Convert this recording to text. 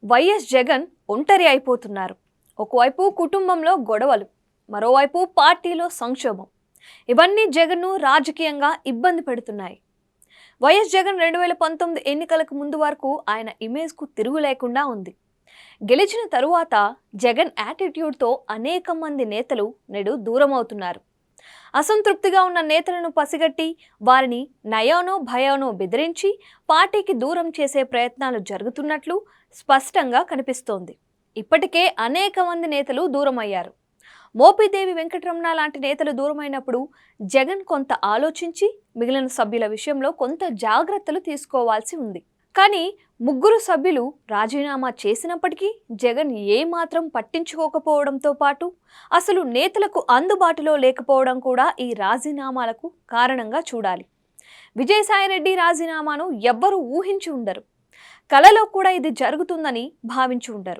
YS Jagan ఒంటరి అయిపోతున్నారు. ఒకవైపు కుటుంబంలో గొడవలు, మరోవైపు పార్టీలో సంక్షోభం. ఇవన్నీ జగన్ను రాజకీయంగా ఇబ్బంది పెడుతున్నాయి. వైఎస్ జగన్ 2019 ఎన్నికలకు ముందు వరకు ఆయన ఇమేజ్కు తిరుగు లేకుండా ఉంది. గెలిచిన తరువాత జగన్ యాటిట్యూడ్తో అనేక మంది నేతలు నేడు దూరమవుతున్నారు. అసంతృప్తిగా ఉన్న నేతలను పసిగట్టి వారిని నయానో భయానో బెదిరించి పార్టీకి దూరం చేసే ప్రయత్నాలు జరుగుతున్నట్లు స్పష్టంగా కనిపిస్తోంది. ఇప్పటికే అనేక మంది నేతలు దూరమయ్యారు. మోపిదేవి వెంకటరమణ లాంటి నేతలు దూరమైనప్పుడు జగన్ కొంత ఆలోచించి మిగిలిన సభ్యుల విషయంలో కొంత జాగ్రత్తలు తీసుకోవాల్సి ఉంది. కానీ ముగ్గురు సభ్యులు రాజీనామా చేసినప్పటికీ జగన్ ఏమాత్రం పట్టించుకోకపోవడంతో పాటు అసలు నేతలకు అందుబాటులో లేకపోవడం కూడా ఈ రాజీనామాలకు కారణంగా చూడాలి. విజయసాయిరెడ్డి రాజీనామాను ఎవ్వరూ ఊహించి ఉండరు. కలలో కూడా ఇది జరుగుతుందని భావించి ఉండరు.